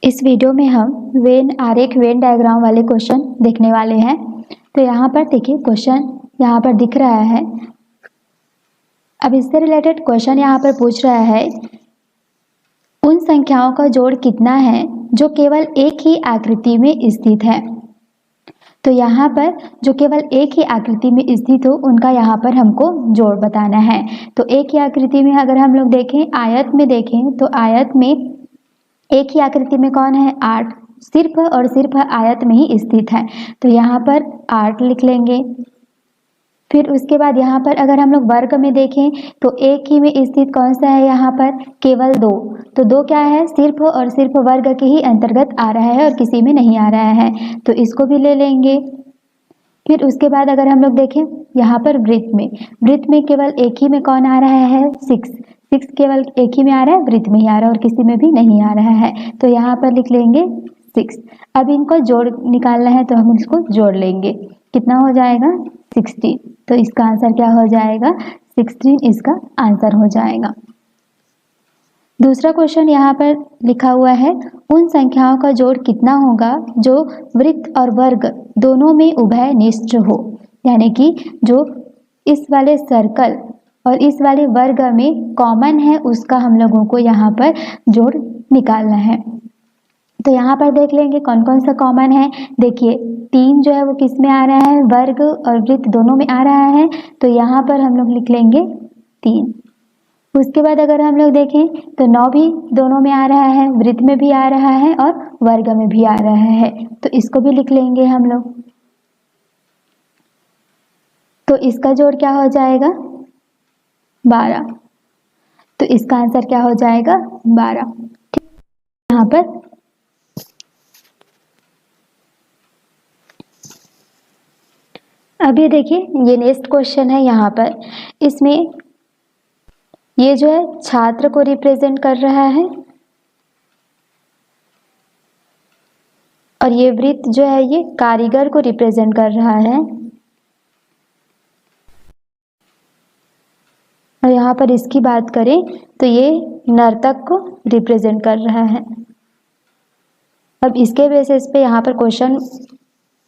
इस वीडियो में हम वेन आरेख वेन डायग्राम वाले क्वेश्चन देखने वाले हैं। तो यहाँ पर देखिए क्वेश्चन यहाँ पर दिख रहा है। अब इससे रिलेटेड क्वेश्चन यहाँ पर पूछ रहा है, उन संख्याओं का जोड़ कितना है जो केवल एक ही आकृति में स्थित है। तो यहाँ पर जो केवल एक ही आकृति में स्थित हो उनका यहाँ पर हमको जोड़ बताना है। तो एक ही आकृति में अगर हम लोग देखें, आयत में देखें तो आयत में एक ही आकृति में कौन है, 8, सिर्फ और सिर्फ आयत में ही स्थित है। तो यहाँ पर 8 लिख लेंगे। फिर उसके बाद यहाँ पर अगर हम लोग वर्ग में देखें तो एक ही में स्थित कौन सा है, यहाँ पर केवल 2। तो 2 क्या है, सिर्फ और सिर्फ वर्ग के ही अंतर्गत आ रहा है और किसी में नहीं आ रहा है, तो इसको भी ले लेंगे। फिर उसके बाद अगर हम लोग देखें यहाँ पर वृत्त में केवल एक ही में कौन आ रहा है, 6 केवल एक ही में आ रहा है, वृत्त में ही आ रहा है और किसी में भी नहीं आ रहा है, तो यहाँ पर लिख लेंगे 6। अब इनको जोड़ निकालना है तो हम इसको जोड़ लेंगे। कितना हो जाएगा, 16। तो इसका आंसर क्या हो जाएगा, 16 इसका आंसर हो जाएगा। दूसरा क्वेश्चन यहाँ पर लिखा हुआ है, उन संख्याओं का जोड़ कितना होगा जो वृत्त और वर्ग दोनों में उभय निष्ठ हो। यानी कि जो इस वाले सर्कल और इस वाले वर्ग में कॉमन है उसका हम लोगों को यहाँ पर जोड़ निकालना है। तो यहाँ पर देख लेंगे कौन कौन सा कॉमन है। देखिए 3 जो है वो किस में आ रहा है, वर्ग और वृत्त दोनों में आ रहा है, तो यहाँ पर हम लोग लिख लेंगे 3। उसके बाद अगर हम लोग देखें तो 9 भी दोनों में आ रहा है, वृत्त में भी आ रहा है और वर्ग में भी आ रहा है, तो इसको भी लिख लेंगे हम लोग। तो इसका जोड़ क्या हो जाएगा, 12। तो इसका आंसर क्या हो जाएगा, 12। ठीक, यहाँ पर अब ये देखिए ये नेक्स्ट क्वेश्चन है। यहाँ पर इसमें ये जो है छात्र को रिप्रेजेंट कर रहा है और ये वृत्त जो है ये कारीगर को रिप्रेजेंट कर रहा है और यहाँ पर इसकी बात करें तो ये नर्तक को रिप्रेजेंट कर रहा है। अब इसके बेसिस पे यहाँ पर क्वेश्चन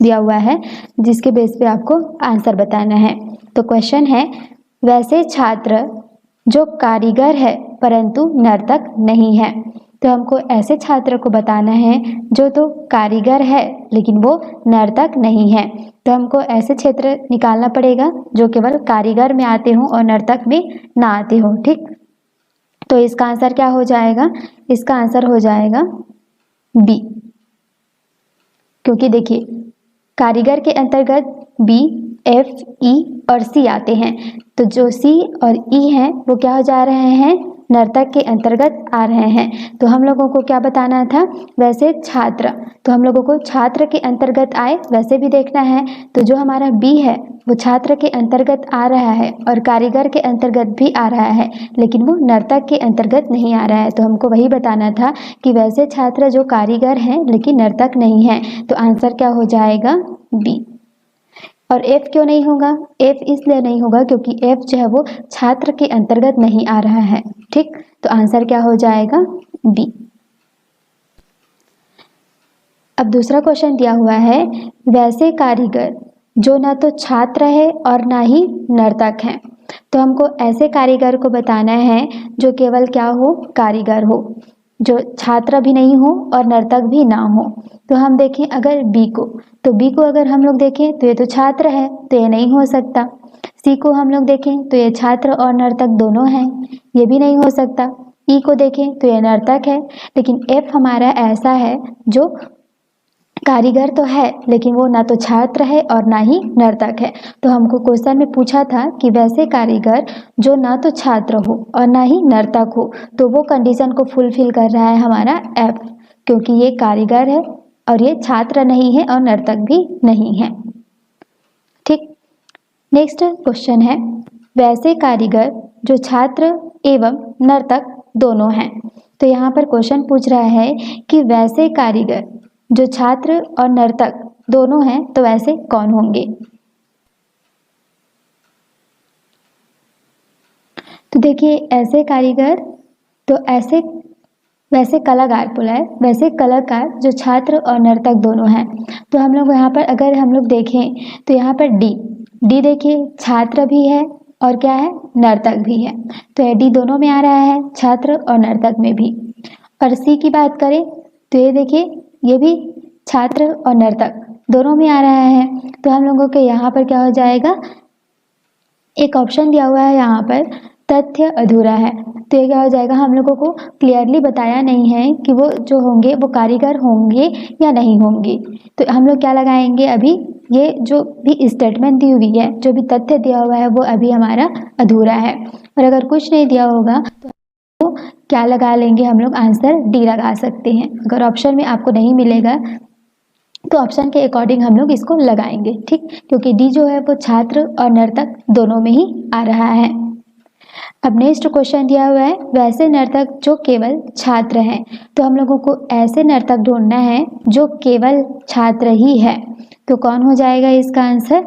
दिया हुआ है जिसके बेस पे आपको आंसर बताना है। तो क्वेश्चन है, वैसे छात्र जो कारीगर है परंतु नर्तक नहीं है। तो हमको ऐसे छात्र को बताना है जो तो कारीगर है लेकिन वो नर्तक नहीं है। तो हमको ऐसे क्षेत्र निकालना पड़ेगा जो केवल कारीगर में आते हों और नर्तक में ना आते हों। ठीक, तो इसका आंसर क्या हो जाएगा, इसका आंसर हो जाएगा बी। क्योंकि देखिए कारीगर के अंतर्गत बी, एफ, ई और सी आते हैं, तो जो सी और ई हैं वो क्या हो जा रहे हैं, नर्तक के अंतर्गत आ रहे हैं। तो हम लोगों को क्या बताना था, वैसे छात्र, तो हम लोगों को छात्र के अंतर्गत आए वैसे भी देखना है। तो जो हमारा बी है वो छात्र के अंतर्गत आ रहा है और कारीगर के अंतर्गत भी आ रहा है, लेकिन वो नर्तक के अंतर्गत नहीं आ रहा है। तो हमको वही बताना था कि वैसे छात्र जो कारीगर हैं लेकिन नर्तक नहीं है। तो आंसर क्या हो जाएगा, बी। और एफ क्यों नहीं होगा, एफ इसलिए नहीं होगा क्योंकि एफ जो है वो छात्र के अंतर्गत नहीं आ रहा है। ठीक, तो आंसर क्या हो जाएगा, बी। अब दूसरा क्वेश्चन दिया हुआ है, वैसे कारीगर जो ना तो छात्र है और ना ही नर्तक है। तो हमको ऐसे कारीगर को बताना है जो केवल क्या हो, कारीगर हो, जो छात्र भी नहीं हो और नर्तक भी ना हो। तो हम देखें अगर बी को, तो बी को अगर हम लोग देखें तो ये तो छात्र है, तो ये नहीं हो सकता। सी को हम लोग देखें तो ये छात्र और नर्तक दोनों हैं, ये भी नहीं हो सकता। ई को देखें तो ये नर्तक है, लेकिन एफ हमारा ऐसा है जो कारीगर तो है लेकिन वो ना तो छात्र है और ना ही नर्तक है। तो हमको क्वेश्चन में पूछा था कि वैसे कारीगर जो ना तो छात्र हो और ना ही नर्तक हो, तो वो कंडीशन को फुलफिल कर रहा है हमारा एफ, क्योंकि ये कारीगर है और ये छात्र नहीं है और नर्तक भी नहीं है। ठीक, नेक्स्ट क्वेश्चन है, वैसे कारीगर जो छात्र एवं नर्तक दोनों हैं। तो यहाँ पर क्वेश्चन पूछ रहा है कि वैसे कारीगर जो छात्र और नर्तक दोनों हैं तो वैसे कौन होंगे। तो देखिए ऐसे कारीगर, तो ऐसे वैसे कलाकार बोला है, वैसे कलाकार जो छात्र और नर्तक दोनों हैं। तो हम लोग यहाँ पर अगर हम लोग देखें तो यहाँ पर डी देखिए, छात्र भी है और क्या है, नर्तक भी है। तो ये डी दोनों में आ रहा है, छात्र और नर्तक में भी। और सी की बात करें तो ये देखिए, ये भी छात्र और नर्तक दोनों में आ रहा है। तो हम लोगों के यहाँ पर क्या हो जाएगा, एक ऑप्शन दिया हुआ है यहाँ पर, तथ्य अधूरा है। तो ये क्या हो जाएगा, हम लोगों को क्लियरली बताया नहीं है कि वो जो होंगे वो कारीगर होंगे या नहीं होंगे। तो हम लोग क्या लगाएंगे, अभी ये जो भी स्टेटमेंट दी हुई है, जो भी तथ्य दिया हुआ है वो अभी हमारा अधूरा है। और अगर कुछ नहीं दिया होगा तो क्या लगा लेंगे हम लोग, आंसर डी लगा सकते हैं। अगर ऑप्शन में आपको नहीं मिलेगा तो ऑप्शन के अकॉर्डिंग हम लोग इसको लगाएंगे, ठीक, क्योंकि डी जो है वो छात्र और नर्तक दोनों में ही आ रहा है। अब नेक्स्ट क्वेश्चन दिया हुआ है, वैसे नर्तक जो केवल छात्र हैं। तो हम लोगों को ऐसे नर्तक ढूंढना है जो केवल छात्र ही है। तो कौन हो जाएगा इसका आंसर,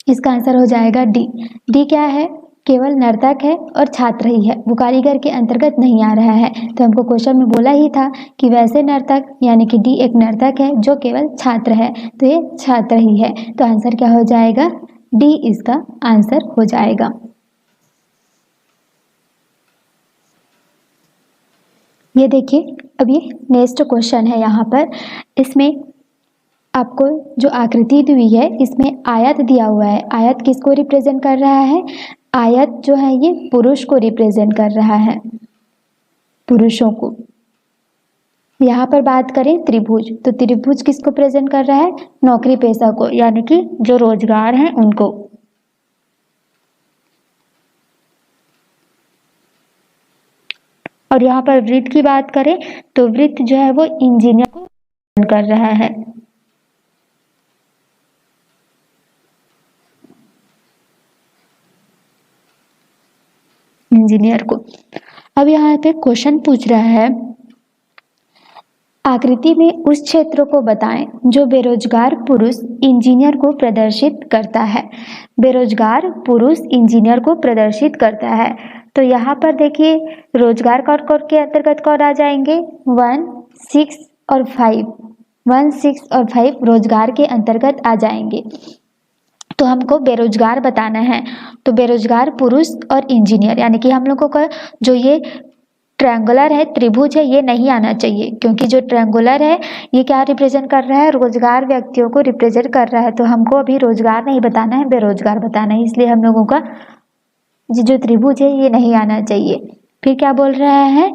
इसका आंसर हो जाएगा डी। डी क्या है, केवल नर्तक है और छात्र ही है, वो कारीगर के अंतर्गत नहीं आ रहा है। तो हमको क्वेश्चन में बोला ही था कि वैसे नर्तक, यानी कि डी एक नर्तक है जो केवल छात्र है, तो ये छात्र ही है। तो आंसर क्या हो जाएगा, डी इसका आंसर हो जाएगा। ये देखिए, अब ये नेक्स्ट क्वेश्चन है यहाँ पर, इसमें आपको जो आकृति दी हुई है इसमें आयत दिया हुआ है। आयत किसको रिप्रेजेंट कर रहा है, आयत जो है ये पुरुष को रिप्रेजेंट कर रहा है, पुरुषों को। यहाँ पर बात करें त्रिभुज, तो त्रिभुज किसको प्रेजेंट कर रहा है, नौकरी पेशा को, यानी कि जो रोजगार हैं उनको। और यहाँ पर वृत्त की बात करें तो वृत्त जो है वो इंजीनियर को कर रहा है। इंजीनियर को। अब यहाँ पे क्वेश्चन पूछ रहा है, आकृति में उस क्षेत्र को बताएं जो बेरोजगार पुरुष इंजीनियर को प्रदर्शित करता है। बेरोजगार पुरुष इंजीनियर को प्रदर्शित करता है। तो यहाँ पर देखिए, रोजगार कौन के अंतर्गत कौन आ जाएंगे, 1, 6 और 5। 1, 6 और 5 रोजगार के अंतर्गत आ जाएंगे। तो हमको बेरोजगार बताना है। तो बेरोजगार पुरुष और इंजीनियर, यानी कि हम लोगों का जो ये ट्रायंगुलर है, त्रिभुज है, ये नहीं आना चाहिए, क्योंकि जो ट्रायंगुलर है ये क्या रिप्रेजेंट कर रहा है, रोजगार व्यक्तियों को रिप्रेजेंट कर रहा है। तो हमको अभी रोजगार नहीं बताना है, बेरोजगार बताना है, इसलिए हम लोगों का जो त्रिभुज है ये नहीं आना चाहिए। फिर क्या बोल रहा है,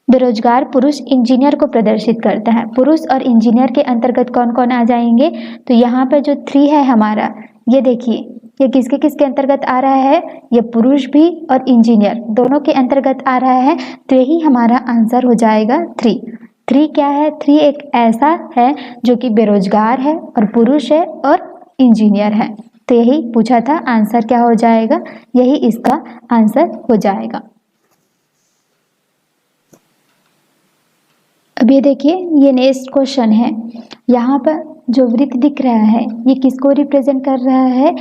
बेरोजगार पुरुष इंजीनियर को प्रदर्शित करता है। पुरुष और इंजीनियर के अंतर्गत कौन कौन आ जाएंगे, तो यहाँ पर जो 3 है हमारा, ये देखिए, ये किसके किसके अंतर्गत आ रहा है, ये पुरुष भी और इंजीनियर दोनों के अंतर्गत आ रहा है। तो यही हमारा आंसर हो जाएगा 3। 3 क्या है, 3 एक ऐसा है जो कि बेरोजगार है और पुरुष है और इंजीनियर है। तो यही पूछा था, आंसर क्या हो जाएगा, यही इसका आंसर हो जाएगा। अब ये देखिए, ये नेक्स्ट क्वेश्चन है, यहाँ पर जो वृत्त दिख रहा है ये किसको रिप्रेजेंट कर रहा है,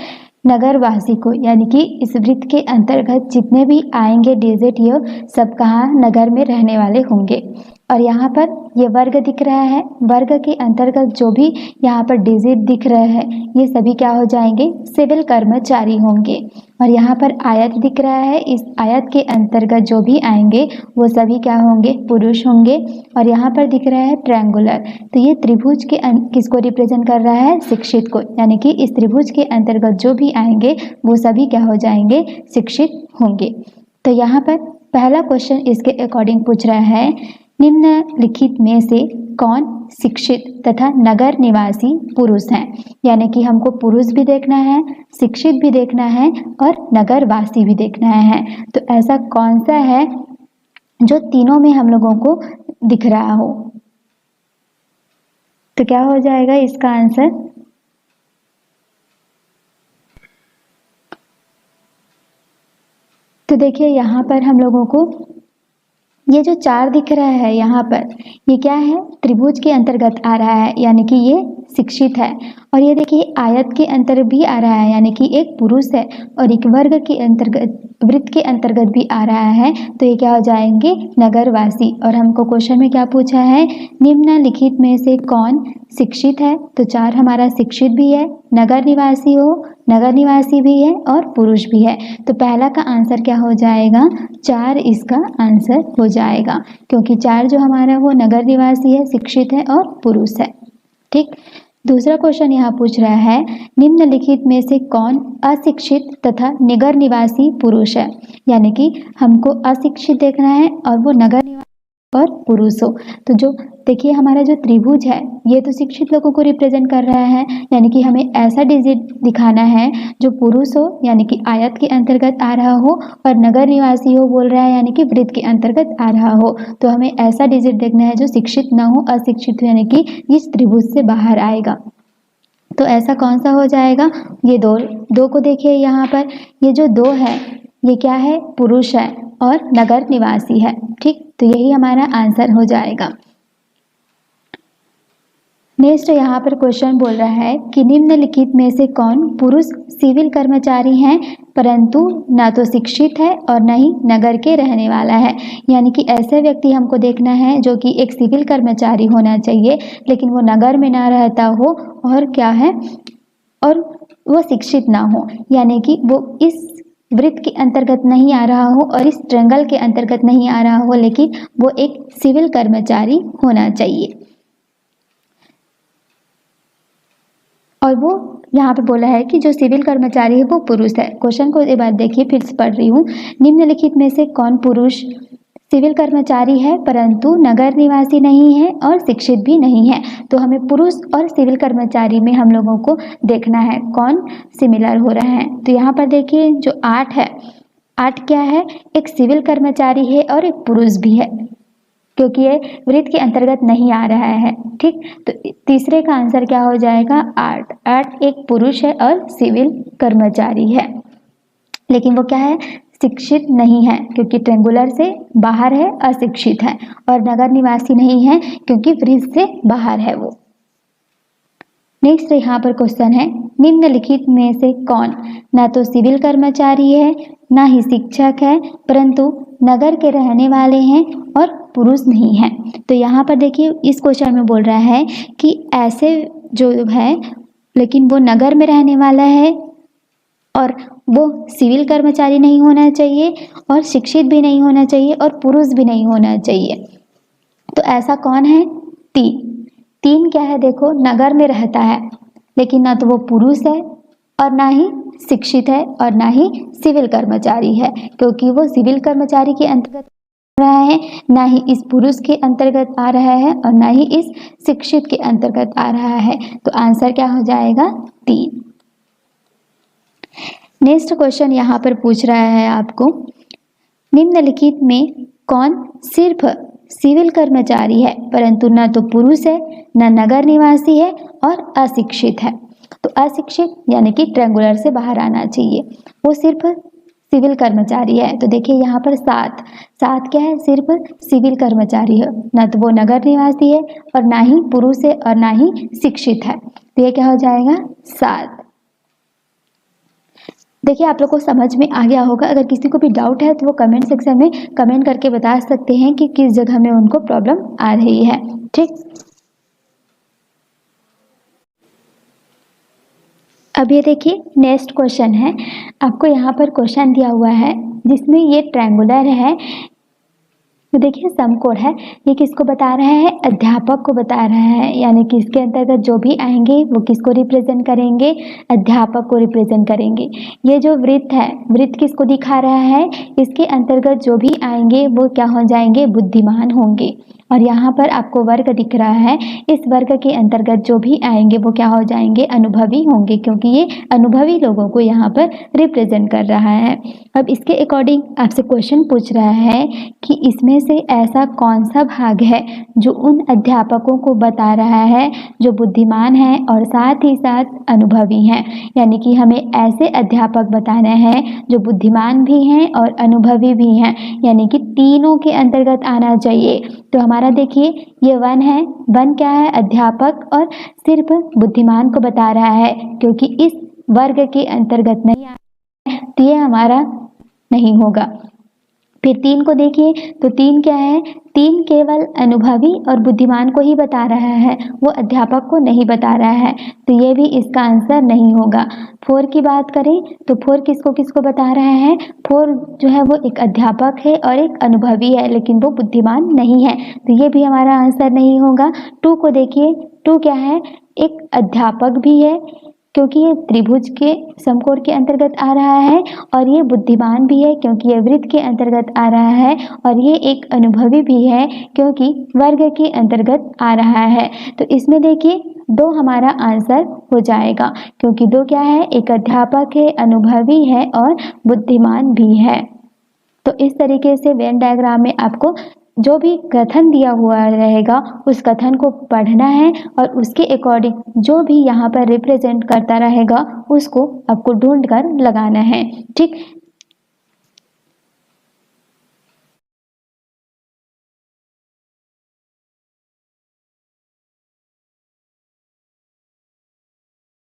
नगरवासी को, यानी कि इस वृत्त के अंतर्गत जितने भी आएंगे डिजिट ये सब कहाँ, नगर में रहने वाले होंगे। और यहाँ पर ये वर्ग दिख रहा है, वर्ग के अंतर्गत जो भी यहाँ पर डिजिट दिख रहा है ये सभी क्या हो जाएंगे, सिविल कर्मचारी होंगे। और यहाँ पर आयत दिख रहा है, इस आयत के अंतर्गत जो भी आएंगे वो सभी क्या होंगे, पुरुष होंगे। और यहाँ पर दिख रहा है ट्रायंगुलर, तो ये त्रिभुज के किसको रिप्रेजेंट कर रहा है, शिक्षित को, यानी कि इस त्रिभुज के अंतर्गत जो भी आएंगे वो सभी क्या हो जाएंगे, शिक्षित होंगे। तो यहाँ पर पहला क्वेश्चन इसके अकॉर्डिंग पूछ रहा है, निम्नलिखित में से कौन शिक्षित तथा नगर निवासी पुरुष हैं। यानी कि हमको पुरुष भी देखना है, शिक्षित भी देखना है और नगरवासी भी देखना है। तो ऐसा कौन सा है जो तीनों में हम लोगों को दिख रहा हो। तो क्या हो जाएगा इसका आंसर, तो देखिए यहाँ पर हम लोगों को ये जो 4 दिख रहा है यहाँ पर, ये क्या है, त्रिभुज के अंतर्गत आ रहा है, यानी कि ये शिक्षित है। और ये देखिए आयत के अंतर्गत भी आ रहा है, यानी कि एक पुरुष है, और एक वर्ग के अंतर्गत, वृत्त के अंतर्गत भी आ रहा है, तो ये क्या हो जाएंगे, नगरवासी। और हमको क्वेश्चन में क्या पूछा है, निम्नलिखित में से कौन शिक्षित है, तो 4 हमारा शिक्षित भी है, नगर निवासी भी है और पुरुष भी है। तो पहला का आंसर क्या हो जाएगा, 4 इसका आंसर हो जाएगा, क्योंकि 4 जो हमारा वो नगर निवासी है, शिक्षित है और पुरुष है। ठीक। दूसरा क्वेश्चन यहाँ पूछ रहा है, निम्नलिखित में से कौन अशिक्षित तथा नगर निवासी पुरुष है, यानी कि हमको अशिक्षित देखना है और वो नगर निवासी और पुरुष हो। तो जो देखिए हमारा जो त्रिभुज है, ये तो शिक्षित लोगों को रिप्रेजेंट कर रहा है, यानी कि हमें ऐसा डिजिट दिखाना है जो पुरुष हो, यानी कि आयत के अंतर्गत आ रहा हो, और नगर निवासी हो बोल रहा है, यानी कि वृत्त के अंतर्गत आ रहा हो। तो हमें ऐसा डिजिट देखना है जो शिक्षित ना हो, अशिक्षित, यानी कि इस त्रिभुज से बाहर आएगा। तो ऐसा कौन सा हो जाएगा, ये दो को देखिए यहाँ पर, ये जो 2 है ये क्या है, पुरुष है और नगर निवासी है। ठीक, तो यही हमारा आंसर हो जाएगा। नेक्स्ट यहाँ पर क्वेश्चन बोल रहा है कि निम्नलिखित में से कौन पुरुष सिविल कर्मचारी हैं परंतु ना तो शिक्षित है और न ही नगर के रहने वाला है, यानी कि ऐसे व्यक्ति हमको देखना है जो कि एक सिविल कर्मचारी होना चाहिए, लेकिन वो नगर में ना रहता हो, और क्या है, और वो शिक्षित ना हो, यानी कि वो इस वृत्त के अंतर्गत नहीं आ रहा हो और इस ट्रायंगल के अंतर्गत नहीं आ रहा हो, लेकिन वो एक सिविल कर्मचारी होना चाहिए। और वो यहाँ पे बोला है कि जो सिविल कर्मचारी है वो पुरुष है। क्वेश्चन को एक बार देखिए, फिर से पढ़ रही हूँ। निम्नलिखित में से कौन पुरुष सिविल कर्मचारी है परंतु नगर निवासी नहीं है और शिक्षित भी नहीं है। तो हमें पुरुष और सिविल कर्मचारी में हम लोगों को देखना है कौन सिमिलर हो रहा है। तो यहाँ पर देखिए जो 8 है, 8 क्या है, एक सिविल कर्मचारी है और एक पुरुष भी है, क्योंकि ये वृत्त के अंतर्गत नहीं आ रहा है। ठीक, तो तीसरे का आंसर क्या हो जाएगा, 8 एक पुरुष है और सिविल कर्मचारी है, लेकिन वो क्या है, शिक्षित नहीं है, क्योंकि ट्रायंगुलर से बाहर है, अशिक्षित है, और नगर निवासी नहीं है क्योंकि वृत्त से बाहर है वो। नेक्स्ट यहाँ पर क्वेश्चन है, निम्नलिखित में से कौन ना तो सिविल कर्मचारी है ना ही शिक्षक है परंतु नगर के रहने वाले हैं और पुरुष नहीं है। तो यहाँ पर देखिए इस क्वेश्चन में बोल रहा है कि ऐसे जो है, लेकिन वो नगर में रहने वाला है और वो सिविल कर्मचारी नहीं होना चाहिए और शिक्षित भी नहीं होना चाहिए और पुरुष भी नहीं होना चाहिए। तो ऐसा कौन है, 3 क्या है, देखो नगर में रहता है, लेकिन ना तो वो पुरुष है और ना ही शिक्षित है और ना ही सिविल कर्मचारी है, क्योंकि वो सिविल कर्मचारी के अंतर्गत रहा है, ना ही इस पुरुष के अंतर्गत आ रहा है और ना ही इस शिक्षित के अंतर्गत आ रहा है। तो आंसर क्या हो जाएगा, 3। नेक्स्ट क्वेश्चन यहाँ पर पूछ रहा है आपको, निम्नलिखित में कौन सिर्फ सिविल कर्मचारी है परंतु न तो पुरुष है न नगर निवासी है और अशिक्षित है। तो अशिक्षित यानी कि ट्रायंगुलर से बाहर आना चाहिए, वो सिर्फ सिविल कर्मचारी है। तो देखिए यहाँ पर 7 क्या है, सिर्फ सिविल कर्मचारी है, ना तो वो नगर निवासी है और ना ही पुरुष है और ना ही शिक्षित है। तो ये क्या हो जाएगा, 7। देखिए आप लोग को समझ में आ गया होगा। अगर किसी को भी डाउट है तो वो कमेंट सेक्शन में कमेंट करके बता सकते हैं कि किस जगह में उनको प्रॉब्लम आ रही है। ठीक, अब ये देखिए नेक्स्ट क्वेश्चन है, आपको यहाँ पर क्वेश्चन दिया हुआ है जिसमें ये ट्रायंगुलर है। तो देखिए समकोण है, ये किसको बता रहा है, अध्यापक को बता रहा है, यानी कि इसके अंतर्गत जो भी आएंगे वो किसको रिप्रेजेंट करेंगे, अध्यापक को रिप्रेजेंट करेंगे। ये जो वृत्त है, वृत्त किसको दिखा रहा है, इसके अंतर्गत जो भी आएंगे वो क्या हो जाएंगे, बुद्धिमान होंगे। और यहाँ पर आपको वर्ग दिख रहा है। इस वर्ग के अंतर्गत जो भी आएंगे वो क्या हो जाएंगे, अनुभवी होंगे, क्योंकि ये अनुभवी लोगों को यहाँ पर रिप्रेजेंट कर रहा है। अब इसके अकॉर्डिंग आपसे क्वेश्चन पूछ रहा है कि इसमें से ऐसा कौन सा भाग है जो उन अध्यापकों को बता रहा है जो बुद्धिमान हैं और साथ ही साथ अनुभवी हैं। यानी कि हमें ऐसे अध्यापक बताना है जो बुद्धिमान भी हैं और अनुभवी भी हैं, यानी कि तीनों के अंतर्गत आना चाहिए। तो हमारा देखिए ये वन है, वन क्या है, अध्यापक और सिर्फ बुद्धिमान को बता रहा है, क्योंकि इस वर्ग के अंतर्गत नहीं आया है तो ये हमारा नहीं होगा। फिर 3 को देखिए तो 3 क्या है, 3 केवल अनुभवी और बुद्धिमान को ही बता रहा है, वो अध्यापक को नहीं बता रहा है, तो ये भी इसका आंसर नहीं होगा। 4 की बात करें तो 4 किसको किसको बता रहा है, 4 जो है वो एक अध्यापक है और एक अनुभवी है, लेकिन वो बुद्धिमान नहीं है, तो ये भी हमारा आंसर नहीं होगा। 2 को देखिए, 2 क्या है, एक अध्यापक भी है क्योंकि ये त्रिभुज के समकोण के अंतर्गत आ रहा है, और ये बुद्धिमान भी है क्योंकि ये वृत्त के अंतर्गत आ रहा है, और ये एक अनुभवी भी है क्योंकि वर्ग के अंतर्गत आ रहा है। तो इसमें देखिए 2 हमारा आंसर हो जाएगा, क्योंकि 2 क्या है, एक अध्यापक है, अनुभवी है और बुद्धिमान भी है। तो इस तरीके से वेन डायग्राम में आपको जो भी कथन दिया हुआ रहेगा उस कथन को पढ़ना है और उसके अकॉर्डिंग जो भी यहाँ पर रिप्रेजेंट करता रहेगा उसको आपको ढूंढ कर लगाना है। ठीक,